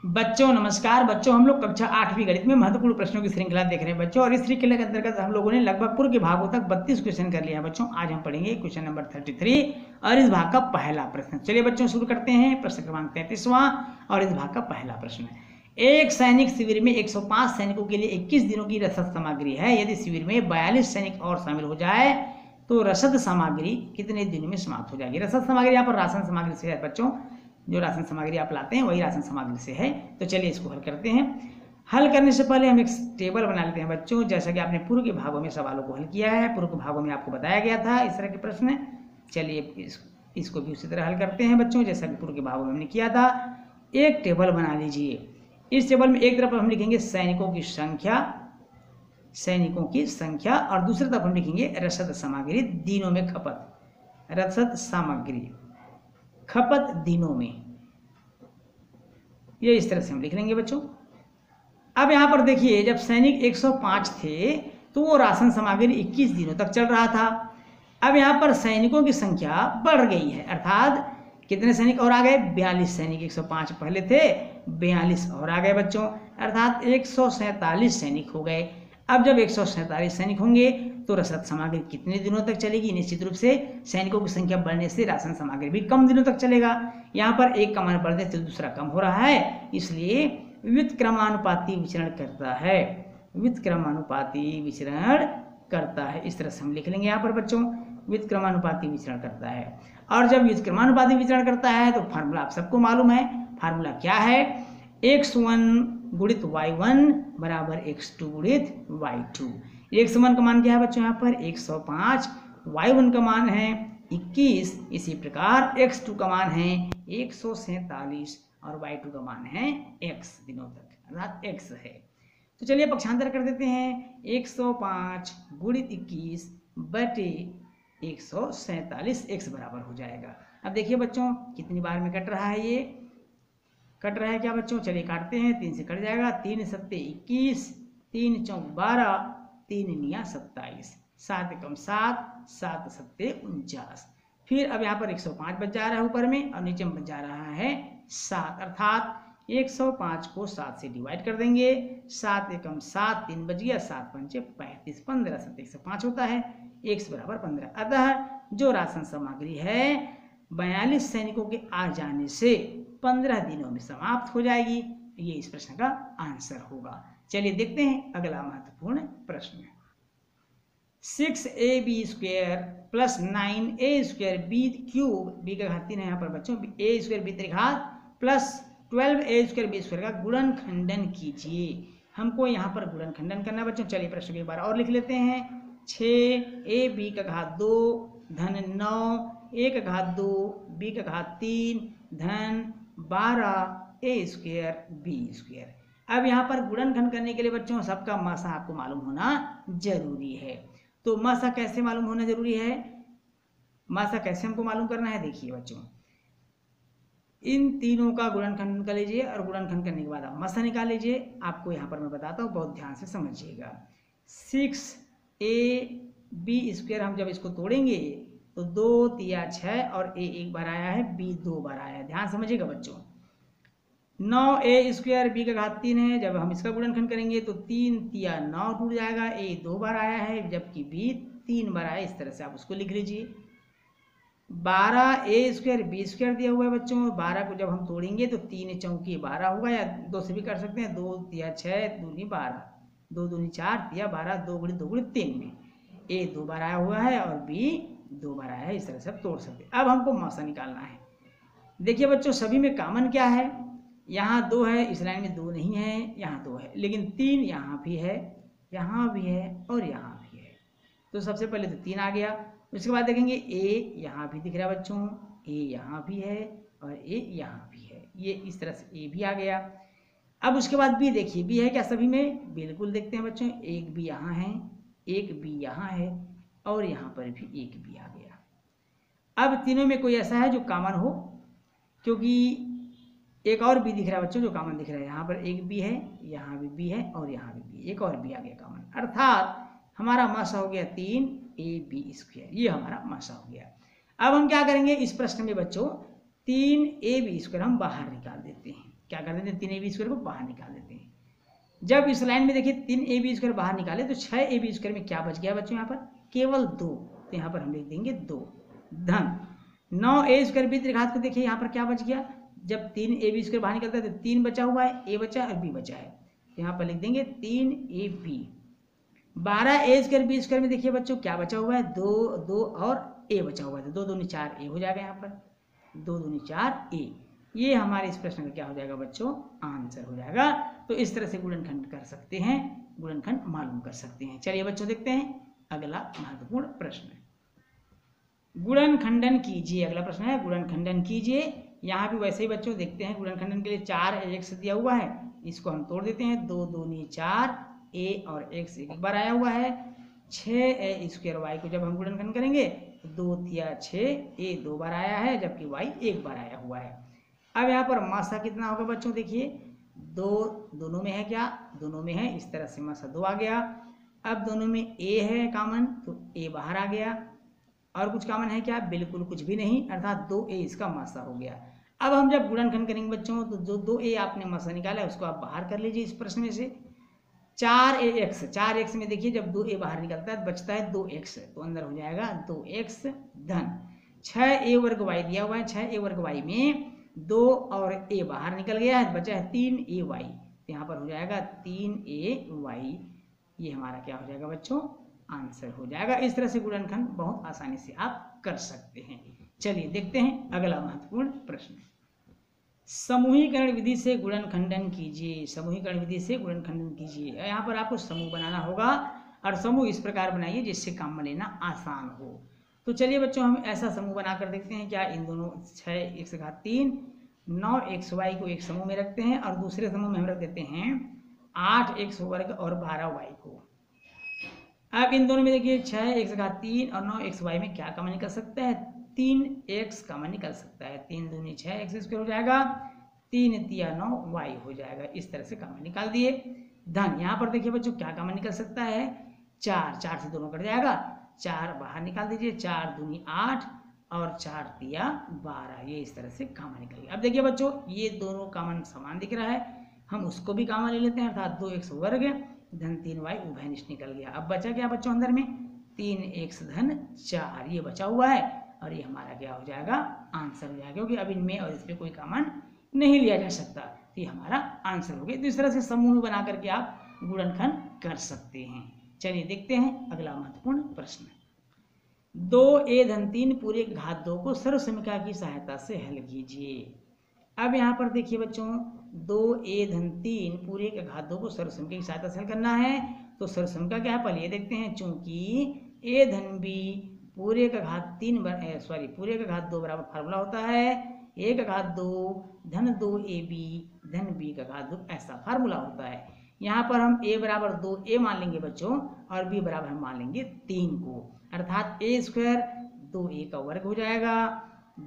बच्चों नमस्कार। बच्चों हम लोग कक्षा 8वीं गणित में महत्वपूर्ण प्रश्नों की श्रृंखला देख रहे हैं बच्चों, और इस श्रृंखला के अंतर्गत हम लोगों ने लगभग पूर्व के भागों तक 32 क्वेश्चन कर लिया है बच्चों। आज हम पढ़ेंगे क्वेश्चन नंबर 33 और इस भाग का पहला प्रश्न। चलिए बच्चों शुरू करते हैं। प्रश्न क्रमांक 33वां और इस भाग का पहला प्रश्न है। एक सैनिक शिविर में 105 सैनिकों के लिए 21 दिनों की रसद सामग्री है। यदि शिविर में 42 सैनिक और शामिल हो जाए तो रसद सामग्री कितने दिनों में समाप्त हो जाएगी। रसद सामग्री यहाँ पर राशन सामग्री से है बच्चों, जो राशन सामग्री आप लाते हैं वही राशन सामग्री से है। तो चलिए इसको हल करते हैं। हल करने से पहले हम एक टेबल बना लेते हैं बच्चों, जैसा कि आपने पूर्व के भागों में सवालों को हल किया है। पूर्व के भागों में आपको बताया गया था इस तरह के प्रश्न। चलिए इसको भी उसी तरह हल करते हैं बच्चों, जैसा कि पूर्व के भागों में हमने किया था। एक टेबल बना लीजिए। इस टेबल में एक तरफ हम लिखेंगे सैनिकों की संख्या और दूसरी तरफ हम लिखेंगे रसद सामग्री दिनों में खपत, रसद सामग्री खपत दिनों में। ये इस तरह से हम लिख लेंगे बच्चों। अब यहां पर देखिए, जब सैनिक 105 थे तो वो राशन सामग्री 21 दिनों तक चल रहा था। अब यहां पर सैनिकों की संख्या बढ़ गई है, अर्थात कितने सैनिक और आ गए? 42 सैनिक। 105 पहले थे, 42 और आ गए बच्चों, अर्थात 147 सैनिक हो गए। अब जब 147 सैनिक होंगे तो रसद सामग्री कितने दिनों तक चलेगी? निश्चित रूप से सैनिकों की संख्या बढ़ने से राशन सामग्री भी कम दिनों तक चलेगा। यहाँ पर एक का मान बढ़ने से दूसरा कम हो रहा है, इसलिए व्युत्क्रमानुपाती विचरण करता है। व्युत्क्रमानुपाती विचरण करता है, इस तरह से हम लिख लेंगे यहाँ पर बच्चों, व्युत्क्रमानुपाती विचरण करता है। और जब व्युत्क्रमानुपाती विचरण करता है तो फार्मूला आप सबको मालूम है। फार्मूला क्या है? x1 गुणित y1 बराबर x2 गुणित y2। x1 का मान क्या है बच्चों? यहाँ पर 105, y1 का मान है 21, इसी प्रकार x2 का मान है 147 और y2 का मान है x दिनों तक, अर्थात x है। तो चलिए पक्षांतर कर देते हैं। 105 गुणित 21 बटे 147 x बराबर हो जाएगा। अब देखिए बच्चों कितनी बार में कट रहा है, ये कट रहा है क्या बच्चों? चलिए काटते हैं। 3 से कट जाएगा, 3 सत्ते 21, 3 चौक 12, 3 निया 27, 7 एकम 7, 7 सत्ते 49। फिर अब यहाँ पर 105 बच जा रहा है ऊपर में और नीचे में बच जा रहा है 7, अर्थात 105 को 7 से डिवाइड कर देंगे। 7 एकम 7, 3 बच गया, 7 पंचे 35, 15 सत्ते 105 होता है, x बराबर 15। अतः जो राशन सामग्री है 42 सैनिकों के आ जाने से 15 दिनों में समाप्त हो जाएगी। ये इस प्रश्न का आंसर होगा। चलिए देखते हैं अगला महत्वपूर्ण प्रश्न। 6ab square plus 9a square B cube, B का घात 3 है यहाँ पर बच्चों, a स्क्वायर बी त्रिघात plus 12a square B square का गुणनखंडन कीजिए। हमको यहाँ पर गुणनखंडन करना है बच्चों। चलिए प्रश्न को एक बार और लिख लेते हैं। 6ab का घात 2 धन 9 a का घात 2 b का घात 3 धन 12a स्क्वायर बी स्क्वायर। अब यहाँ पर गुणनखंड करने के लिए बच्चों सबका मासा आपको मालूम होना जरूरी है। तो मासा कैसे मालूम होना जरूरी है? मासा कैसे हमको मालूम करना है? देखिए बच्चों, इन तीनों का गुणनखंड कर लीजिए और गुणनखंड करने के बाद आप मासा निकाल लीजिए। आपको यहाँ पर मैं बताता हूँ, बहुत ध्यान से समझिएगा। 6ab स्क्वायर हम जब इसको तोड़ेंगे तो 2 तिया 6 और a एक बार आया है, b 2 बार आया है, ध्यान समझिएगा बच्चों। 9a स्क्वायर b का घात 3 है, जब हम इसका गुणनखंड करेंगे तो 3 तिया 9 टूट जाएगा, a 2 बार आया है जबकि b 3 बार आया, इस तरह से आप उसको लिख लीजिए। 12a स्क्वायर b स्क्वायर दिया हुआ है बच्चों। 12 को जब हम तोड़ेंगे तो 3 चौकी 12 होगा, या 2 से भी कर सकते हैं। 2 तिया 6 दूनी 12, 2 दूनी 4 तिया 12, 2 गुणित 2 गुणित 3 में a 2 बार आया हुआ है और b 2 बार आया है, इस तरह से आप तोड़ सकते हैं। अब हमको मासा निकालना है। देखिए बच्चों सभी में कॉमन क्या है? यहाँ 2 है, इस लाइन में 2 नहीं है, यहाँ 2 है, लेकिन 3 यहाँ भी है, यहाँ भी है और यहाँ भी है। तो सबसे पहले तो 3 आ गया। उसके बाद देखेंगे a यहाँ भी दिख रहा है बच्चों, a यहाँ भी है और a यहाँ भी है, ये इस तरह से a भी आ गया। अब उसके बाद b देखिए, b है क्या सभी में? बिल्कुल देखते हैं बच्चों, एक b यहाँ है, एक b यहाँ है और यहाँ पर भी एक b आ गया। अब तीनों में कोई ऐसा है जो कॉमन हो, क्योंकि एक और b दिख रहा है बच्चों जो कॉमन दिख रहा है। यहाँ पर एक b है, यहाँ भी b है और यहाँ भी b, एक और b आ गया कॉमन, अर्थात हमारा मासा हो गया 3ab स्क्वायर। ये हमारा मासा हो गया। अब हम क्या करेंगे इस प्रश्न में बच्चों, 3ab स्क्वायर हम बाहर निकाल देते हैं। क्या कर देते हैं, 3ab² को बाहर निकाल देते हैं। जब इस लाइन में देखिए 3ab² बाहर निकाले तो 6ab² में क्या बच गया बच्चों, यहाँ पर केवल 2, तो यहाँ पर हम लिख देंगे 2 धन 9a² बीच घात को देखिए यहाँ पर क्या बच गया, जब 3ab² बाहर निकलता है तो 3 बचा हुआ है, a बचा और b बचा है, तो यहाँ पर लिख देंगे 3ab। 12a² b² में देखिए बच्चों क्या बचा हुआ है, 2 और a बचा हुआ है, तो 2 दूनी 4a हो जाएगा, यहाँ पर 2 दूनी 4a। ये हमारे इस प्रश्न का क्या हो जाएगा बच्चों, आंसर हो जाएगा। तो इस तरह से गुणनखंड कर सकते हैं, गुणनखंड मालूम कर सकते हैं। चलिए बच्चों देखते हैं अगला महत्वपूर्ण प्रश्न, गुणनखंडन कीजिए। अगला प्रश्न है गुणनखंडन कीजिए। यहाँ भी वैसे ही बच्चों देखते हैं, गुणनखंडन के लिए 4x दिया हुआ है, इसको हम तोड़ देते हैं, 2 दूनी 4, a और x एक बार आया हुआ है, 6a² y को जब हम गुणनखंड करेंगे तो 2 तिया 6, a 2 बार आया है जबकि y 1 बार आया हुआ है। अब यहाँ पर मासा कितना होगा बच्चों, देखिए 2 दोनों में है, क्या दोनों में है, इस तरह से मासा 2 आ गया। अब दोनों में a है कॉमन, तो a बाहर आ गया, और कुछ कॉमन है क्या, बिल्कुल कुछ भी नहीं, अर्थात 2a इसका मासा हो गया। अब हम जब गुणनखंड करेंगे बच्चों तो जो 2a आपने मासा निकाला है उसको आप बाहर कर लीजिए इस प्रश्न में से। 4x में देखिए जब 2a बाहर निकलता है बचता है 2x, तो अंदर हो जाएगा 2x धन 6a² y दिया हुआ है, 6a² y में 2 और a बाहर निकल गया है, बचा है 3ay, तो यहाँ पर हो जाएगा 3ay। ये हमारा क्या हो जाएगा बच्चों, आंसर हो जाएगा। इस तरह से गुणनखंड बहुत आसानी से आप कर सकते हैं। चलिए देखते हैं अगला महत्वपूर्ण प्रश्न, समूहीकरण विधि से गुणनखंडन कीजिए। समूहीकरण विधि से गुणनखंडन कीजिए, यहाँ पर आपको समूह बनाना होगा और समूह इस प्रकार बनाइए जिससे काम में लेना आसान हो। तो चलिए बच्चों हम ऐसा समूह बनाकर देखते हैं, क्या इन दोनों 6x3 9xy को एक समूह में रखते हैं और दूसरे समूह में हम रख देते हैं 8x² और 12y को। अब इन दोनों में देखिए 6x3 और 9xy में क्या कॉमन निकल सकता है, 3x कॉमन निकल सकता है, 3 दूनी 6x² हो जाएगा, 3 तिया 9y हो जाएगा, इस तरह से कॉमन निकाल दिए। धन यहाँ पर देखिए बच्चों क्या कॉमन निकल सकता है, 4 से दोनों कट जाएगा, 4 बाहर निकाल दीजिए, 4 दूनी 8 और 4 तिया 12, ये इस तरह से कॉमन निकल गया। अब देखिए बच्चों ये दोनों कॉमन समान दिख रहा है, हम उसको भी कॉमन ले लेते हैं, अर्थात 2x² धन 3y उभयनिष्ठ निकल गया। अब बचा क्या बच्चों अंदर में, 3x धन 4, ये बचा हुआ है और ये हमारा क्या हो जाएगा, आंसर हो जाएगा, क्योंकि अब इनमें और इसमें कोई कॉमन नहीं लिया जा सकता, तो ये हमारा आंसर हो गया। तो इस तरह से समूह बना करके आप गुणनखंड कर सकते हैं। चलिए देखते हैं अगला महत्वपूर्ण प्रश्न, 2a धन 3 पूरे घात 2 को सर्वसमीकरण की सहायता से हल कीजिए। अब यहाँ पर देखिए बच्चों 2a धन 3 पूरे के घात 2 को सर्वसमीकरण की सहायता से हल करना है, तो सर्वसमीकरण क्या है पहले ये देखते हैं, चूंकि a धन b पूरे का घात 2 बराबर फार्मूला होता है, a का घात 2 धन 2ab धन b का घात 2, ऐसा फार्मूला होता है। यहाँ पर हम a बराबर 2a मान लेंगे बच्चों और b बराबर हम मान लेंगे 3 को, अर्थात a² 2a का वर्ग हो जाएगा,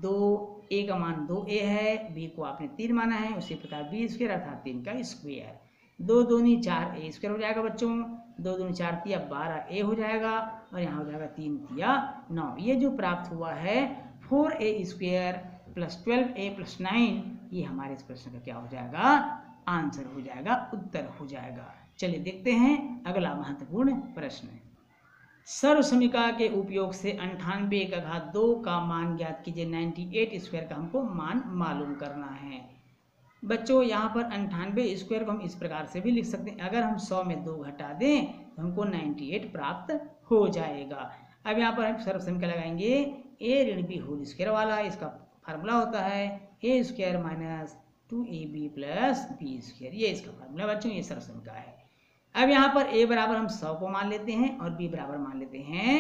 2a का मान 2a है, b को आपने 3 माना है, उसी प्रकार b² अर्थात 3 का स्क्वायर, 2 दूनी 4a² हो जाएगा बच्चों, 2 दूनी 4 तिया 12a हो जाएगा और यहाँ हो जाएगा 3 तिया 9। ये जो प्राप्त हुआ है 4a² + 12a + 9, ये हमारे इस प्रश्न का क्या हो जाएगा, आंसर हो जाएगा, उत्तर हो जाएगा। चलिए देखते हैं अगला महत्वपूर्ण प्रश्न, सर्वसमीकरण के उपयोग से 98 का घात 2 का मान ज्ञात कीजिए। 98² का हमको मान मालूम करना है। बच्चों यहाँ पर 98² को हम इस प्रकार से भी लिख सकते हैं, अगर हम 100 में 2 घटा दें तो हमको 98 प्राप्त हो जाएगा। अब यहाँ पर हम सर्वसमीकरण लगाएंगे, a ऋण b होल स्क्वायर वाला, इसका फार्मूला होता है a² - 2ab + b², ये इसका फार्मूला बच्चों, ये सर्वसमीकरण है। अब यहाँ पर a बराबर हम 100 को मान लेते हैं और b बराबर मान लेते हैं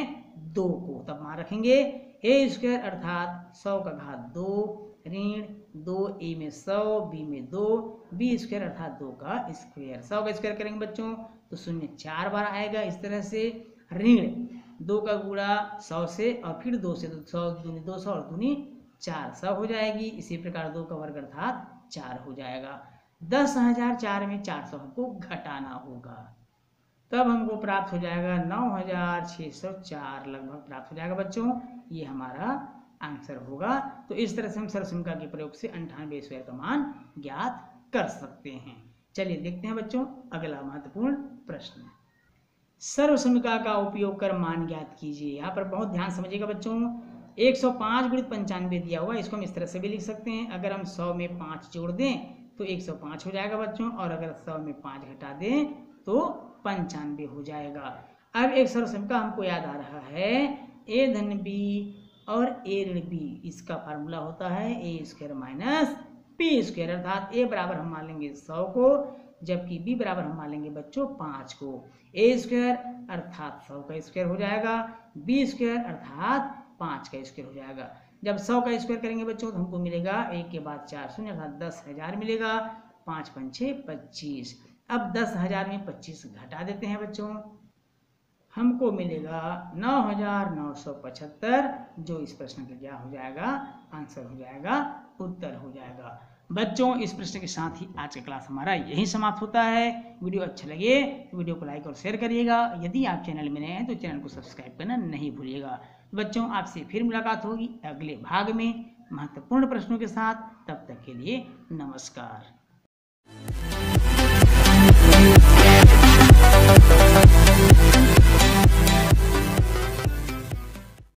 2 को, तब मान रखेंगे a² अर्थात 100 का घात 2 ऋण 2a में 100 b में 2 b² अर्थात 2 का स्क्वायर, 100 का स्क्वायर करेंगे बच्चों तो 0 4 बार आएगा, इस तरह से ऋण 2 का गुणा 100 से और फिर 2 से, तो 100 दूनी 200 और दूनी 400 हो जाएगी, इसी प्रकार 2 का वर्ग अर्थात 4 हो जाएगा। 10,004 में 400 हमको घटाना होगा, तब हमको प्राप्त हो जाएगा 9,604 लगभग प्राप्त हो जाएगा बच्चों, ये हमारा आंसर होगा। तो इस तरह से हम सर्वसमीकरण के प्रयोग से 98² का मान ज्ञात कर सकते हैं। चलिए देखते हैं बच्चों अगला महत्वपूर्ण प्रश्न। सर्वसमीका का उपयोग कर मान ज्ञात कीजिए। यहाँ पर बहुत ध्यान समझिएगा बच्चों। 105 गुणित 95 दिया हुआ, इसको हम इस तरह से भी लिख सकते हैं। अगर हम 100 में 5 जोड़ दें तो 105 हो जाएगा बच्चों, और अगर 100 में 5 घटा दें तो 95 हो जाएगा। अब एक सर्वसमीका हमको याद आ रहा है, ए धन बी और ए ऋण बी, इसका फार्मूला होता है ए स्क्वायर माइनस बी स्क्वायर, अर्थात ए बराबर हम मान लेंगे 100 को, जबकि बी बराबर हम मान लेंगे बच्चों 5 को। ए स्क्वायर अर्थात 100 का स्क्वायर हो जाएगा, बी स्क्वायर अर्थात 5 का स्क्वायर हो जाएगा। जब 100 का स्क्वायर करेंगे बच्चों तो हमको मिलेगा 1 के बाद 4 शून्य अर्थात 10,000 मिलेगा, 5 पंचे 25। अब 10,000 में 25 घटा देते हैं बच्चों, हमको मिलेगा 9,975, जो इस प्रश्न का क्या हो जाएगा, आंसर हो जाएगा, उत्तर हो जाएगा। बच्चों इस प्रश्न के साथ ही आज का क्लास हमारा यही समाप्त होता है। वीडियो अच्छा लगे तो वीडियो को लाइक और शेयर करिएगा। यदि आप चैनल में नए हैं तो चैनल को सब्सक्राइब करना नहीं भूलिएगा। बच्चों आपसे फिर मुलाकात होगी अगले भाग में महत्वपूर्ण प्रश्नों के साथ। तब तक के लिए नमस्कार।